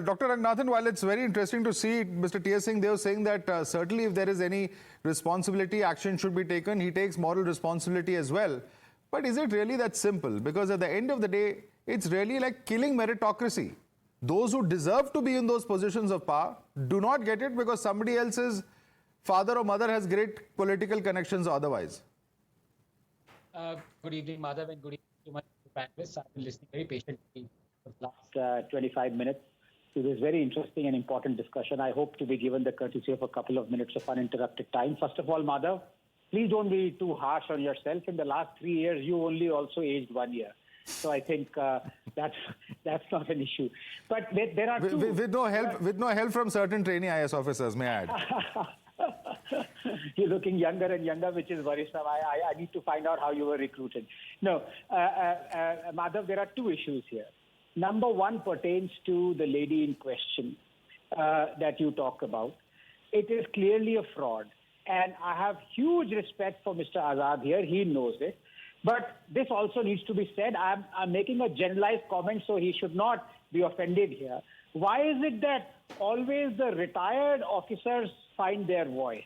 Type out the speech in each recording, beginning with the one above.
Dr. Ranganathan, while it's very interesting to see Mr. T.S. Singh, they were saying that certainly if there is any responsibility, action should be taken. He takes moral responsibility as well. But is it really that simple? Because at the end of the day, it's really like killing meritocracy. Those who deserve to be in those positions of power do not get it because somebody else's father or mother has great political connections or otherwise. Good evening, Madhav, and good evening to my panelists. I've been listening very patiently for the last 25 minutes to this very interesting and important discussion. I hope to be given the courtesy of a couple of minutes of uninterrupted time. First of all, Madhav, please don't be too harsh on yourself. In the last 3 years, you only also aged 1 year. So I think that's not an issue. But there are two... With no help from certain trainee IAS officers, may I add. You're looking younger and younger, which is worrisome. I need to find out how you were recruited. No, Madhav, there are two issues here. Number one pertains to the lady in question that you talk about. It is clearly a fraud. And I have huge respect for Mr. Azad here. He knows it. But this also needs to be said. I'm making a generalized comment, so he should not be offended here. Why is it that always the retired officers find their voice?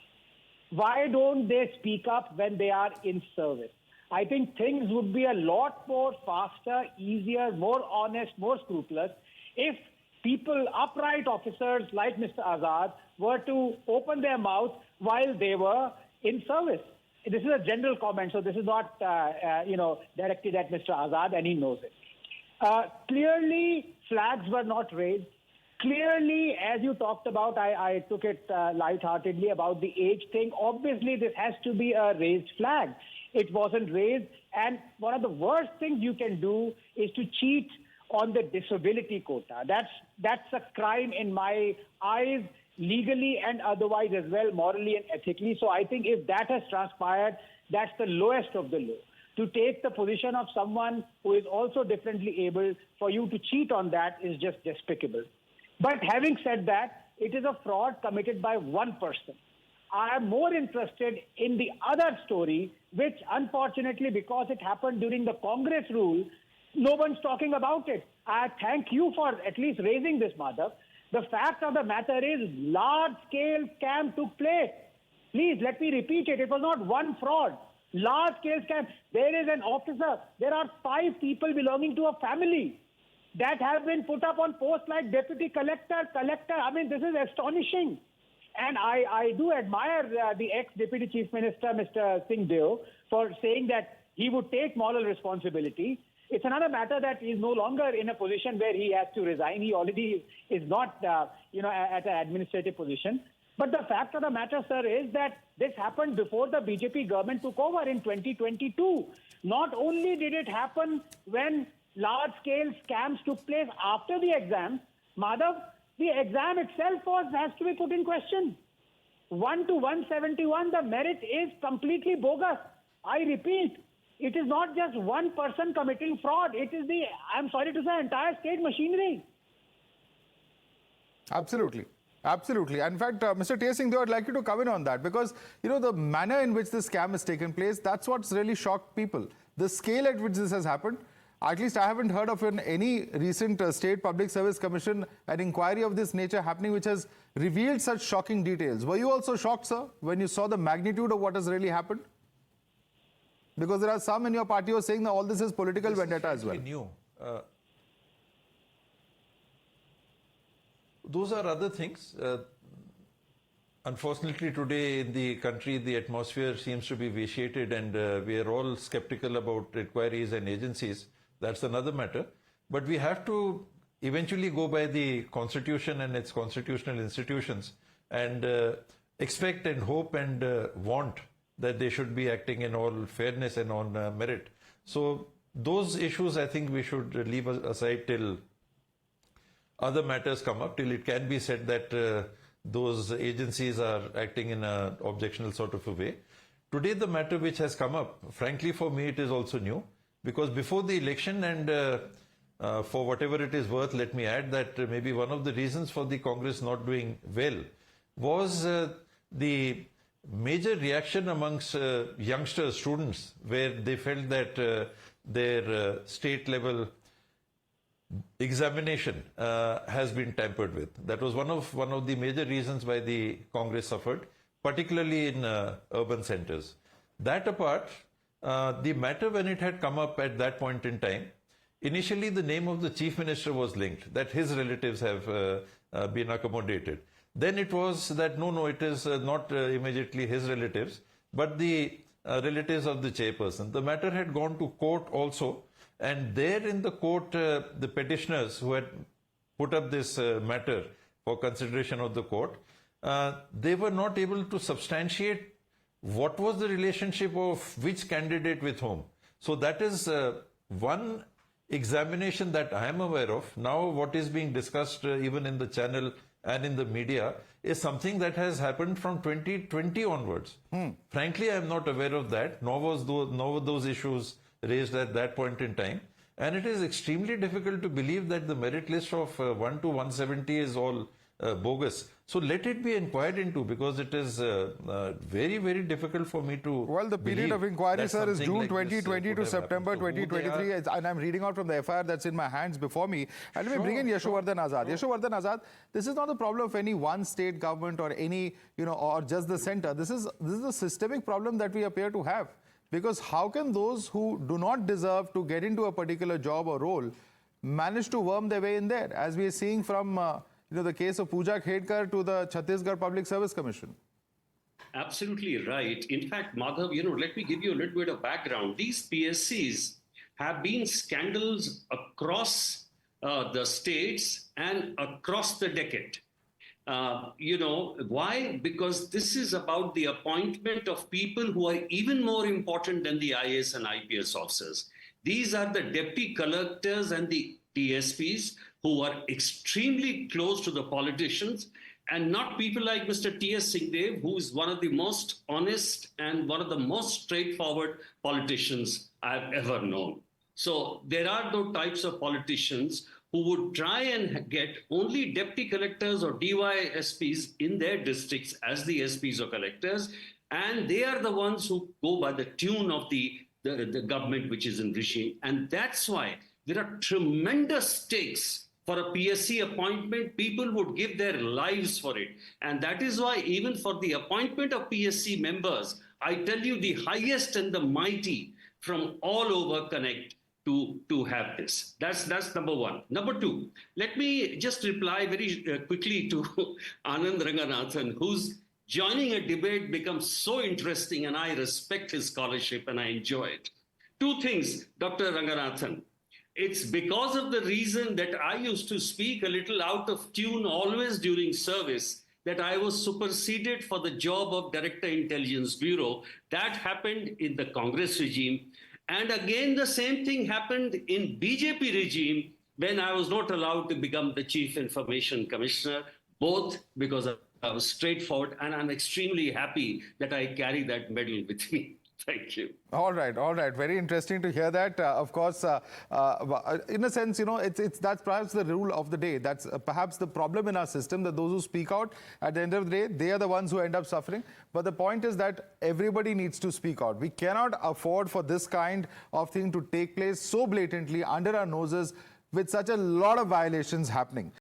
Why don't they speak up when they are in service? I think things would be a lot more faster, easier, more honest, more scrupulous if people, upright officers like Mr. Azad, were to open their mouth while they were in service. This is a general comment, so this is not, directed at Mr. Azad, and he knows it. Clearly, flags were not raised. Clearly, as you talked about, I took it lightheartedly about the age thing. Obviously, this has to be a raised flag. It wasn't raised. And one of the worst things you can do is to cheat on the disability quota. That's a crime in my eyes, legally and otherwise as well, morally and ethically. So I think if that has transpired, that's the lowest of the low. To take the position of someone who is also differently able, for you to cheat on that is just despicable. But having said that, it is a fraud committed by one person. I am more interested in the other story, which unfortunately, because it happened during the Congress rule, no one's talking about it. I thank you for at least raising this, Madhav. The fact of the matter is large-scale scam took place. Please, let me repeat it. It was not one fraud. Large-scale scam. There is an officer. There are 5 people belonging to a family that have been put up on posts like deputy collector. I mean, this is astonishing. And I do admire the ex-deputy chief minister, Mr. Singh Deo, for saying that he would take moral responsibility. It's another matter that he is no longer in a position where he has to resign. He already is not, at an administrative position. But the fact of the matter, sir, is that this happened before the BJP government took over in 2022. Not only did it happen when large-scale scams took place after the exam, Madhav, the exam itself has to be put in question. 1 to 171, the merit is completely bogus. I repeat, it is not just one person committing fraud. It is I'm sorry to say, entire state machinery. Absolutely. Absolutely. In fact, Mr. T.S. Singh, I'd like you to come in on that because, the manner in which this scam has taken place, that's what's really shocked people. The scale at which this has happened, at least I haven't heard of any recent State Public Service Commission, an inquiry of this nature happening which has revealed such shocking details. Were you also shocked, sir, when you saw the magnitude of what has really happened? Because there are some in your party who are saying that all this is political vendetta as well. New. Those are other things. Unfortunately, today in the country, the atmosphere seems to be vitiated and we are all skeptical about inquiries and agencies. That's another matter. But we have to eventually go by the Constitution and its constitutional institutions and expect and hope and want that they should be acting in all fairness and on merit. So those issues, I think we should leave aside till other matters come up, till it can be said that those agencies are acting in an objectionable sort of a way. Today, the matter which has come up, frankly for me, it is also new, because before the election and for whatever it is worth, let me add that maybe one of the reasons for the Congress not doing well was the major reaction amongst youngsters, students, where they felt that their state level examination has been tampered with. That was one of the major reasons why the Congress suffered, particularly in urban centers. That apart, the matter when it had come up at that point in time, initially the name of the chief minister was linked, that his relatives have been accommodated. Then it was that no, it is not immediately his relatives, but the relatives of the chairperson. The matter had gone to court also, and there in the court, the petitioners who had put up this matter for consideration of the court, they were not able to substantiate what was the relationship of which candidate with whom. So that is one examination that I am aware of. Now what is being discussed even in the channel and in the media is something that has happened from 2020 onwards. Frankly, I am not aware of that, nor were those issues raised at that point in time. And it is extremely difficult to believe that the merit list of 1 to 170 is all bogus. So let it be inquired into, because it is very, very difficult for me to. Well, the period of inquiry, sir, is June 2020 to September 2023. And I'm reading out from the FIR that's in my hands before me. And let me bring in Yashowardhan Azad. Yashowardhan Azad, this is not the problem of any one state government or any, or just the center. This is a systemic problem that we appear to have. Because how can those who do not deserve to get into a particular job or role manage to worm their way in there, as we are seeing from the case of Puja Khedkar to the Chhattisgarh Public Service Commission? Absolutely right. In fact, Madhav, let me give you a little bit of background. These PSCs have been scandals across the states and across the decade. Why? Because this is about the appointment of people who are even more important than the IAS and IPS officers. These are the deputy collectors and the TSPs who are extremely close to the politicians, and not people like Mr. T.S. Singhdev, who is one of the most honest and one of the most straightforward politicians I've ever known. So there are those types of politicians who would try and get only deputy collectors or DYSPs in their districts as the SPs or collectors, and they are the ones who go by the tune of the government which is in regime. And that's why there are tremendous stakes for a PSC appointment. People would give their lives for it. And that is why even for the appointment of PSC members, I tell you, the highest and the mighty from all over connect to have this. That's number one. Number two, let me just reply very quickly to Anand Ranganathan, whose joining a debate becomes so interesting, and I respect his scholarship and I enjoy it. Two things, Dr. Ranganathan. It's because of the reason that I used to speak a little out of tune always during service that I was superseded for the job of Director Intelligence Bureau. That happened in the Congress regime. And again, the same thing happened in BJP regime when I was not allowed to become the Chief Information Commissioner, both because I was straightforward, and I'm extremely happy that I carry that medal with me. Thank you. All right. Very interesting to hear that. Of course, in a sense, that's perhaps the rule of the day. That's perhaps the problem in our system, that those who speak out, at the end of the day, they are the ones who end up suffering. But the point is that everybody needs to speak out. We cannot afford for this kind of thing to take place so blatantly under our noses with such a lot of violations happening.